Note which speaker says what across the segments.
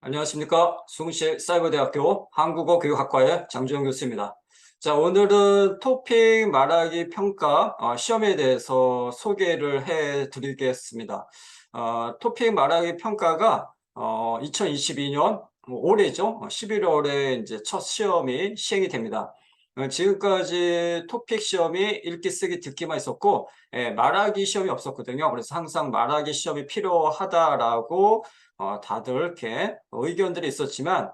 Speaker 1: 안녕하십니까. 숭실 사이버대학교 한국어 교육학과의 장주영 교수입니다. 자, 오늘은 토픽 말하기 평가 시험에 대해서 소개를 해 드리겠습니다. 토픽 말하기 평가가 2022년 올해죠. 11월에 이제 첫 시험이 시행이 됩니다. 지금까지 토픽 시험이 읽기, 쓰기, 듣기만 있었고, 말하기 시험이 없었거든요. 그래서 항상 말하기 시험이 필요하다라고 다들 이렇게 의견들이 있었지만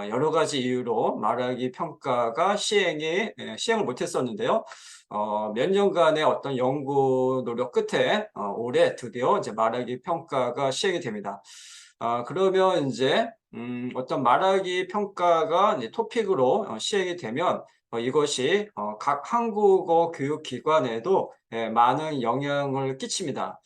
Speaker 1: 여러 가지 이유로 말하기 평가가 시행을 못했었는데요. 몇 년간의 어떤 연구 노력 끝에 올해 드디어 이제 말하기 평가가 시행이 됩니다. 그러면 이제 어떤 말하기 평가가 이제 토픽으로 시행이 되면 이것이 각 한국어 교육기관에도 많은 영향을 끼칩니다.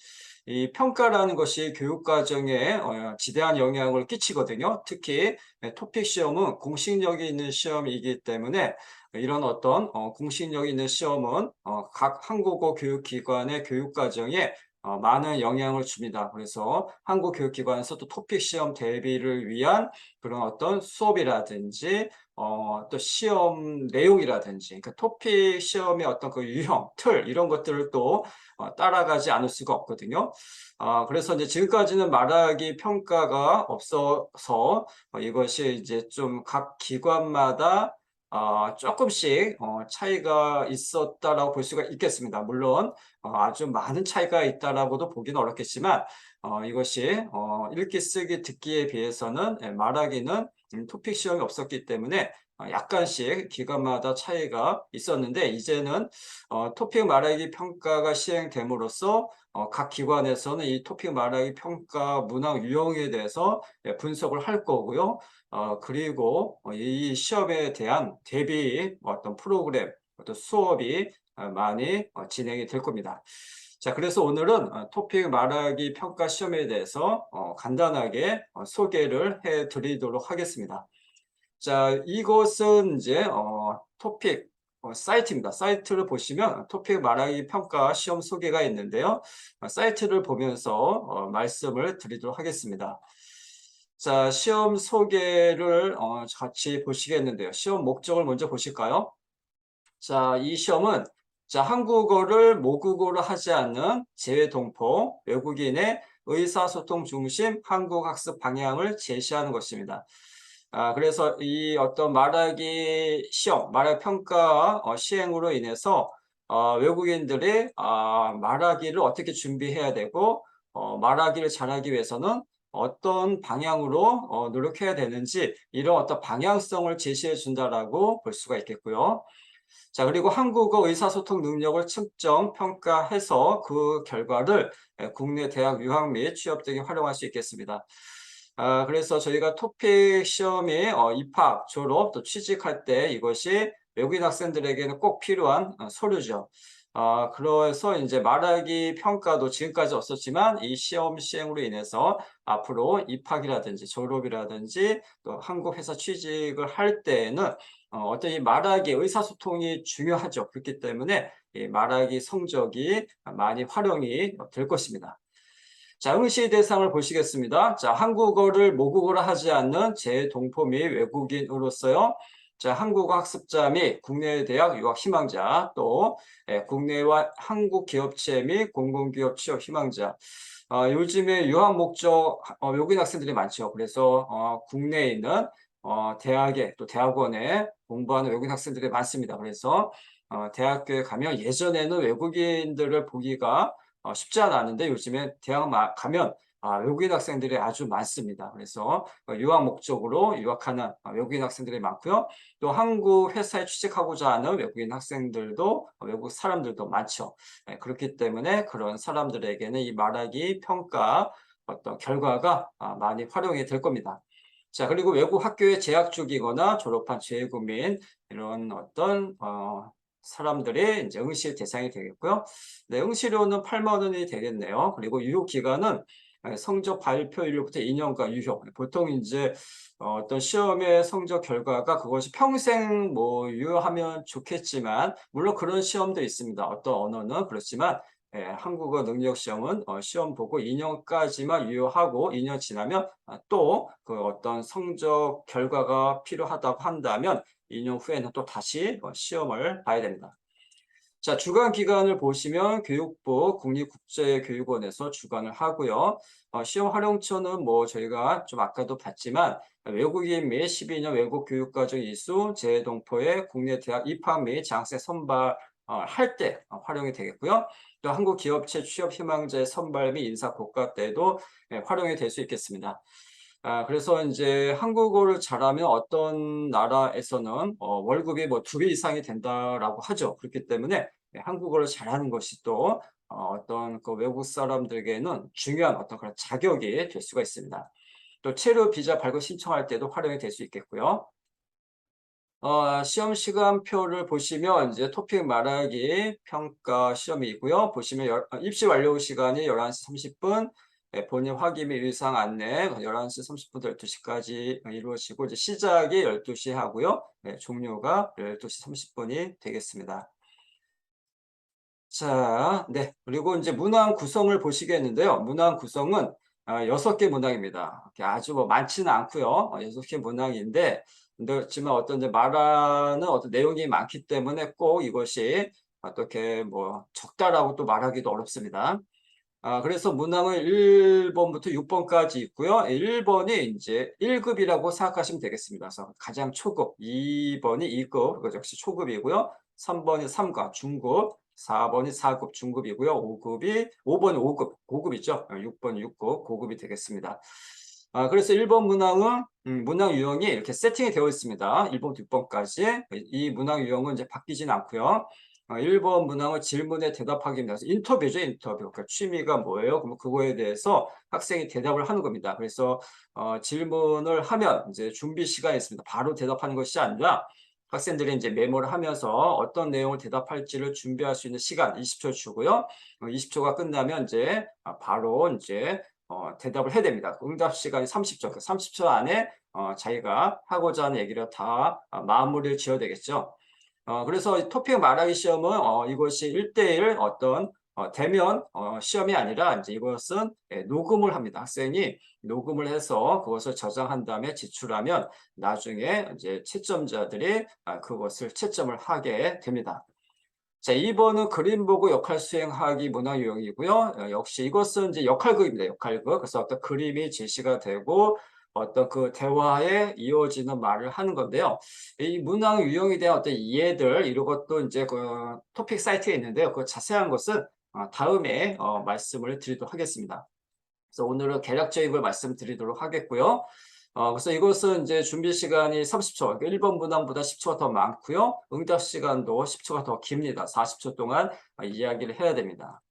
Speaker 1: 이 평가라는 것이 교육 과정에 지대한 영향을 끼치거든요. 특히 토픽 시험은 공식력이 있는 시험이기 때문에 이런 어떤 공식력이 있는 시험은 각 한국어 교육기관의 교육 과정에 많은 영향을 줍니다. 그래서 한국 교육기관에서도 토픽 시험 대비를 위한 그런 어떤 수업이라든지 또 시험 내용이라든지 그 토픽 시험의 어떤 그 유형, 틀 이런 것들을 또 따라가지 않을 수가 없거든요. 그래서 이제 지금까지는 말하기 평가가 없어서 이것이 이제 좀 각 기관마다 조금씩 차이가 있었다라고 볼 수가 있겠습니다. 물론 아주 많은 차이가 있다라고도 보기는 어렵겠지만 이것이 읽기, 쓰기, 듣기에 비해서는 말하기는 토픽 시험이 없었기 때문에 약간씩 기관마다 차이가 있었는데 이제는 토픽 말하기 평가가 시행됨으로써 각 기관에서는 이 토픽 말하기 평가 문항 유형에 대해서 분석을 할 거고요. 그리고 이 시험에 대한 대비 어떤 프로그램, 어떤 수업이 많이 진행이 될 겁니다. 자, 그래서 오늘은 토픽 말하기 평가 시험에 대해서 간단하게 소개를 해 드리도록 하겠습니다. 자, 이것은 이제 토픽 사이트입니다. 사이트를 보시면 토픽 말하기 평가 시험 소개가 있는데요. 사이트를 보면서 말씀을 드리도록 하겠습니다. 자, 시험 소개를 같이 보시겠는데요. 시험 목적을 먼저 보실까요? 자, 이 시험은 자, 한국어를 모국어로 하지 않는 재외동포 외국인의 의사소통 중심 한국 학습 방향을 제시하는 것입니다. 그래서 이 어떤 말하기 시험, 말하기 평가 시행으로 인해서 외국인들이 말하기를 어떻게 준비해야 되고 말하기를 잘하기 위해서는 어떤 방향으로 노력해야 되는지 이런 어떤 방향성을 제시해 준다라고 볼 수가 있겠고요. 자, 그리고 한국어 의사소통 능력을 측정, 평가해서 그 결과를 국내 대학 유학 및 취업 등에 활용할 수 있겠습니다. 그래서 저희가 토픽 시험에 입학, 졸업, 또 취직할 때 이것이 외국인 학생들에게는 꼭 필요한 서류죠. 그래서 이제 말하기 평가도 지금까지 없었지만 이 시험 시행으로 인해서 앞으로 입학이라든지 졸업이라든지 또 한국 회사 취직을 할 때에는 어떤 이 말하기, 의사소통이 중요하죠. 그렇기 때문에 이 말하기 성적이 많이 활용이 될 것입니다. 자, 응시 대상을 보시겠습니다. 자, 한국어를 모국어로 하지 않는 재동포 및 외국인으로서요. 자, 한국어 학습자 및 국내 대학 유학 희망자, 또 국내와 한국 기업체 및 공공기업 취업 희망자. 요즘에 유학 목적 외국인 학생들이 많죠. 그래서 국내에 있는 대학에 또 대학원에 공부하는 외국인 학생들이 많습니다. 그래서 대학교에 가면 예전에는 외국인들을 보기가 쉽지 않았는데 요즘에 대학 가면 외국인 학생들이 아주 많습니다. 그래서 유학 목적으로 유학하는 외국인 학생들이 많고요. 또 한국 회사에 취직하고자 하는 외국인 학생들도 외국 사람들도 많죠. 그렇기 때문에 그런 사람들에게는 이 말하기 평가 어떤 결과가 많이 활용이 될 겁니다. 자, 그리고 외국 학교에 재학 중이거나 졸업한 재외국민 이런 어떤 사람들이 이제 응시 대상이 되겠고요. 네, 응시료는 8만 원이 되겠네요. 그리고 유효 기간은 성적 발표일로부터 2년간 유효. 보통 이제 어떤 시험의 성적 결과가 그것이 평생 뭐 유효하면 좋겠지만 물론 그런 시험도 있습니다. 어떤 언어는 그렇지만 한국어 능력 시험은 시험 보고 2년까지만 유효하고 2년 지나면 또 그 어떤 성적 결과가 필요하다고 한다면 2년 후에는 또 다시 시험을 봐야 됩니다. 자, 주관 기관을 보시면 교육부 국립국제교육원에서 주관을 하고요. 시험 활용처는 뭐 저희가 좀 아까도 봤지만 외국인 및 12년 외국 교육과정 이수, 재동포의 국내 대학 입학 및 장학생 선발 할 때 활용이 되겠고요. 또 한국 기업체 취업 희망자의 선발 및 인사 고과 때도 활용이 될 수 있겠습니다. 그래서 이제 한국어를 잘하면 어떤 나라에서는 월급이 뭐 2배 이상이 된다라고 하죠. 그렇기 때문에 한국어를 잘하는 것이 또 어떤 그 외국 사람들에게는 중요한 어떤 그런 자격이 될 수가 있습니다. 또 체류 비자 발급 신청할 때도 활용이 될 수 있겠고요. 시험 시간표를 보시면 이제 토픽 말하기 평가 시험이 있고요. 보시면 입시 완료 시간이 11시 30분, 본인 확인 및 의상 안내 11시 30분부터 12시까지 이루어지고 이제 시작이 12시 하고요. 종료가 12시 30분이 되겠습니다. 자, 네. 그리고 이제 문항 구성을 보시겠는데요. 문항 구성은 6개 문항입니다. 이렇게 아주 뭐 많지는 않고요. 6개 문항인데 근데 그렇지만 어떤 이제 말하는 어떤 내용이 많기 때문에 꼭 이것이 어떻게 뭐 적다라고 또 말하기도 어렵습니다. 그래서 문항은 1번부터 6번까지 있고요. 1번이 이제 1급이라고 생각하시면 되겠습니다. 그래서 가장 초급, 2번이 2급, 그 역시 초급이고요. 3번이 3급, 중급, 4번이 4급, 중급이고요. 5번이 5급, 고급이죠. 6번이 6급, 고급이 되겠습니다. 그래서 1번 문항은 문항 유형이 이렇게 세팅이 되어 있습니다. 1번부터 6번까지. 이 문항 유형은 이제 바뀌진 않고요. 1번 문항은 질문에 대답하기입니다. 그래서 인터뷰죠, 인터뷰. 그러니까 취미가 뭐예요? 그럼 그거에 대해서 학생이 대답을 하는 겁니다. 그래서 질문을 하면 이제 준비 시간이 있습니다. 바로 대답하는 것이 아니라 학생들이 이제 메모를 하면서 어떤 내용을 대답할지를 준비할 수 있는 시간 20초 주고요. 20초가 끝나면 이제 바로 이제 대답을 해야 됩니다. 응답 시간이 30초. 그 30초 안에 자기가 하고자 하는 얘기를 다 마무리를 지어야 되겠죠. 그래서 이 토픽 말하기 시험은 이것이 1대1 어떤 대면 시험이 아니라 이제 이것은 녹음을 합니다. 학생이 녹음을 해서 그것을 저장한 다음에 제출하면 나중에 이제 채점자들이 그것을 채점을 하게 됩니다. 자, 2번은 그림 보고 역할 수행하기 문화 유형이고요. 역시 이것은 이제 역할극입니다. 역할극. 그래서 어떤 그림이 제시가 되고 어떤 그 대화에 이어지는 말을 하는 건데요. 이 문항 유형에 대한 어떤 이해들 이런 것도 이제 그 토픽 사이트에 있는데요. 그 자세한 것은 다음에 말씀을 드리도록 하겠습니다. 그래서 오늘은 개략적인 걸 말씀드리도록 하겠고요. 그래서 이것은 이제 준비 시간이 30초, 1번 문항보다 10초가 더 많고요. 응답 시간도 10초가 더 깁니다. 40초 동안 이야기를 해야 됩니다.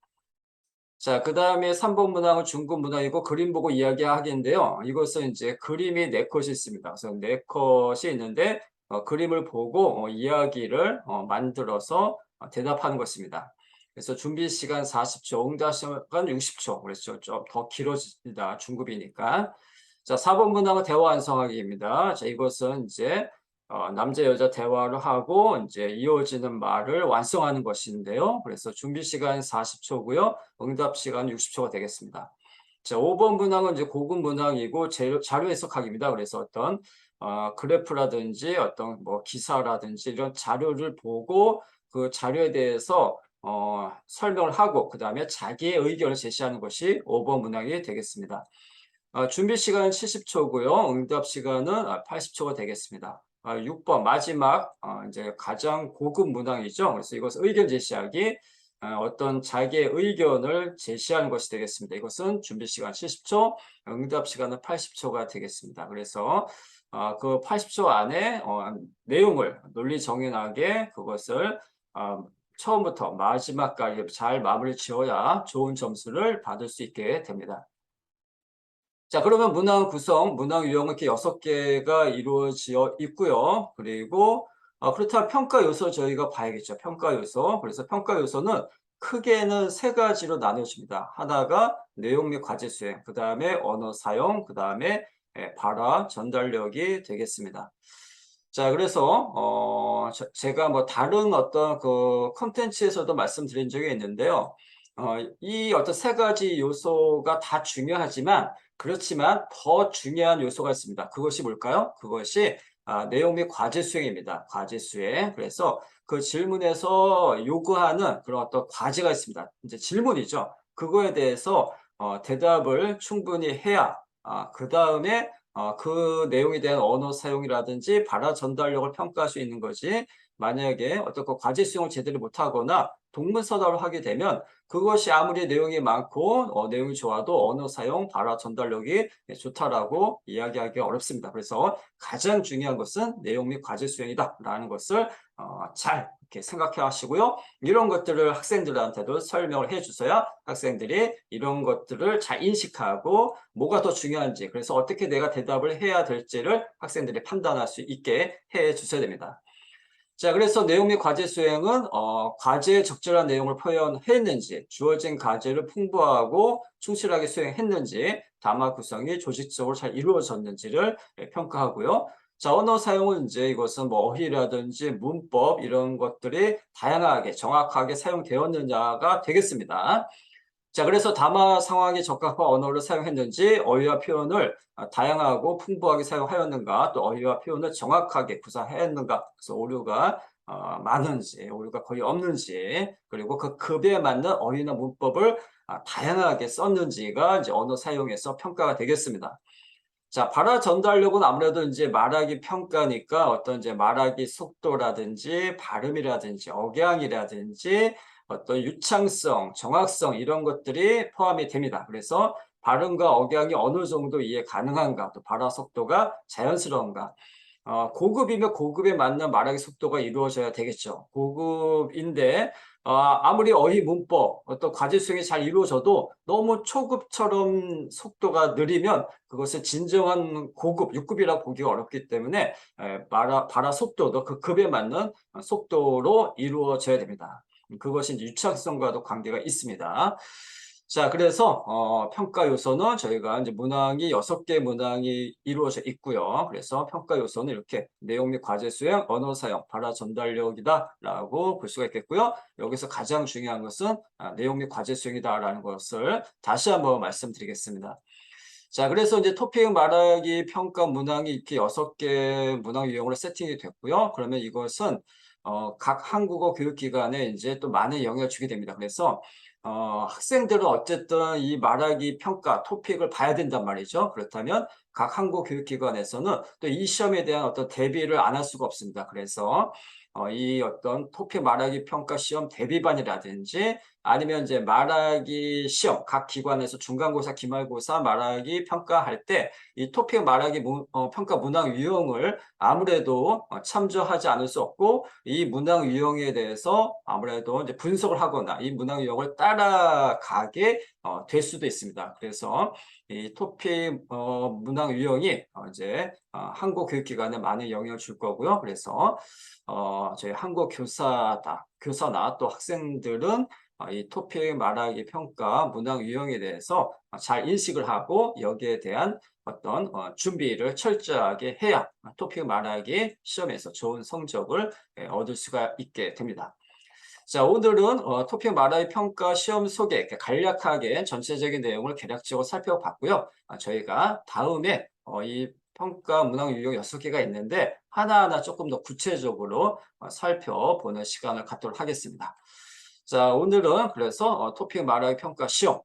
Speaker 1: 자, 그 다음에 3번 문항은 중급 문항이고 그림 보고 이야기하기인데요. 이것은 이제 그림이 4컷이 있습니다. 그래서 4컷이 있는데 그림을 보고 이야기를 만들어서 대답하는 것입니다. 그래서 준비 시간 40초, 응답 시간 60초. 그래서 좀 더 길어집니다. 중급이니까. 자, 4번 문항은 대화 완성하기입니다. 자, 이것은 이제 남자 여자 대화를 하고 이제 이어지는 말을 완성하는 것인데요. 그래서 준비 시간 40초고요. 응답 시간 60초가 되겠습니다. 자, 5번 문항은 이제 고급 문항이고 자료 해석하기입니다. 그래서 어떤 그래프라든지 어떤 뭐 기사라든지 이런 자료를 보고 그 자료에 대해서 설명을 하고 그다음에 자기의 의견을 제시하는 것이 5번 문항이 되겠습니다. 준비 시간은 70초고요. 응답 시간은 80초가 되겠습니다. 6번 마지막 이제 가장 고급 문항이죠. 그래서 이것은 의견 제시하기 어떤 자기의 의견을 제시하는 것이 되겠습니다. 이것은 준비 시간 70초, 응답 시간은 80초가 되겠습니다. 그래서 그 80초 안에 내용을 논리 정연하게 그것을 처음부터 마지막까지 잘 마무리 지어야 좋은 점수를 받을 수 있게 됩니다. 자, 그러면 문항 구성, 문항 유형은 이렇게 6개가 이루어져 있고요. 그리고 그렇다면 평가 요소 저희가 봐야겠죠. 평가 요소. 그래서 평가 요소는 크게는 3가지로 나눠집니다. 하나가 내용 및 과제 수행, 그다음에 언어 사용, 그다음에 발화, 전달력이 되겠습니다. 자, 그래서 제가 뭐 다른 어떤 그 콘텐츠에서도 말씀드린 적이 있는데요. 이 어떤 세 가지 요소가 다 중요하지만 그렇지만 더 중요한 요소가 있습니다. 그것이 뭘까요? 그것이 내용 및 과제 수행입니다. 과제 수행. 그래서 그 질문에서 요구하는 그런 어떤 과제가 있습니다. 이제 질문이죠. 그거에 대해서 대답을 충분히 해야 그다음에 그 내용에 대한 언어 사용이라든지 발화 전달력을 평가할 수 있는 거지. 만약에 어떤 그 과제 수행을 제대로 못하거나 동문서답을 하게 되면 그것이 아무리 내용이 많고 내용이 좋아도 언어 사용, 발화 전달력이 좋다라고 이야기하기 어렵습니다. 그래서 가장 중요한 것은 내용 및 과제 수행이다라는 것을 잘 이렇게 생각해 하시고요. 이런 것들을 학생들한테도 설명을 해 주셔야 학생들이 이런 것들을 잘 인식하고 뭐가 더 중요한지, 그래서 어떻게 내가 대답을 해야 될지를 학생들이 판단할 수 있게 해 주셔야 됩니다. 자, 그래서 내용 및 과제 수행은 과제에 적절한 내용을 표현했는지, 주어진 과제를 풍부하고 충실하게 수행했는지, 담화 구성이 조직적으로 잘 이루어졌는지를 평가하고요. 자, 언어 사용은 이제 이것은 뭐 어휘라든지 문법 이런 것들이 다양하게 정확하게 사용되었느냐가 되겠습니다. 자, 그래서 담화 상황에 적합한 언어를 사용했는지, 어휘와 표현을 다양하고 풍부하게 사용하였는가, 또 어휘와 표현을 정확하게 구사했는가, 그래서 오류가 많은지, 오류가 거의 없는지, 그리고 그 급에 맞는 어휘나 문법을 다양하게 썼는지가 이제 언어 사용에서 평가가 되겠습니다. 자, 발화 전달력은 아무래도 이제 말하기 평가니까 어떤 이제 말하기 속도라든지 발음이라든지 억양이라든지 어떤 유창성, 정확성 이런 것들이 포함이 됩니다. 그래서 발음과 억양이 어느 정도 이해 가능한가, 또 발화 속도가 자연스러운가. 고급이면 고급에 맞는 말하기 속도가 이루어져야 되겠죠. 고급인데 아무리 어휘 문법, 어떤 과제 수행이 잘 이루어져도 너무 초급처럼 속도가 느리면 그것을 진정한 고급, 6급이라고 보기가 어렵기 때문에 발화 속도도 그 급에 맞는 속도로 이루어져야 됩니다. 그것이 이제 유창성과도 관계가 있습니다. 자, 그래서 평가 요소는 저희가 이제 문항이 6개 문항이 이루어져 있고요. 그래서 평가 요소는 이렇게 내용 및 과제 수행, 언어 사용, 발화 전달력이다라고 볼 수가 있겠고요. 여기서 가장 중요한 것은 내용 및 과제 수행이다라는 것을 다시 한번 말씀드리겠습니다. 자, 그래서 이제 토픽 말하기 평가 문항이 이렇게 6개 문항 유형으로 세팅이 됐고요. 그러면 이것은 각 한국어 교육기관에 이제 또 많은 영향을 주게 됩니다. 그래서 학생들은 어쨌든 이 말하기 평가 토픽을 봐야 된단 말이죠. 그렇다면 각 한국 교육기관에서는 또 이 시험에 대한 어떤 대비를 안 할 수가 없습니다. 그래서 이 어떤 토픽 말하기 평가 시험 대비반이라든지 아니면 이제 말하기 시험, 각 기관에서 중간고사, 기말고사 말하기 평가할 때 이 토픽 말하기 평가 문항 유형을 아무래도 참조하지 않을 수 없고, 이 문항 유형에 대해서 아무래도 이제 분석을 하거나 이 문항 유형을 따라가게 될 수도 있습니다. 그래서 이 토픽 문항 유형이 이제 한국 교육기관에 많은 영향을 줄 거고요. 그래서 저희 한국 교사나 또 학생들은 이 토픽 말하기 평가 문항 유형에 대해서 잘 인식을 하고 여기에 대한 어떤 준비를 철저하게 해야 토픽 말하기 시험에서 좋은 성적을 얻을 수가 있게 됩니다. 자, 오늘은 토픽 말하기 평가 시험 소개 이렇게 간략하게 전체적인 내용을 개략적으로 살펴봤고요. 저희가 다음에 이 평가 문항 유형 6개가 있는데 하나하나 조금 더 구체적으로 살펴보는 시간을 갖도록 하겠습니다. 자, 오늘은 그래서 토픽 말하기 평가 시험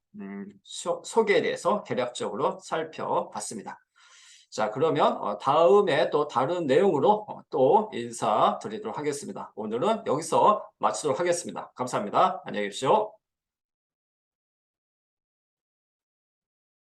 Speaker 1: 소개에 대해서 대략적으로 살펴봤습니다. 자, 그러면 다음에 또 다른 내용으로 또 인사드리도록 하겠습니다. 오늘은 여기서 마치도록 하겠습니다. 감사합니다. 안녕히 계십시오.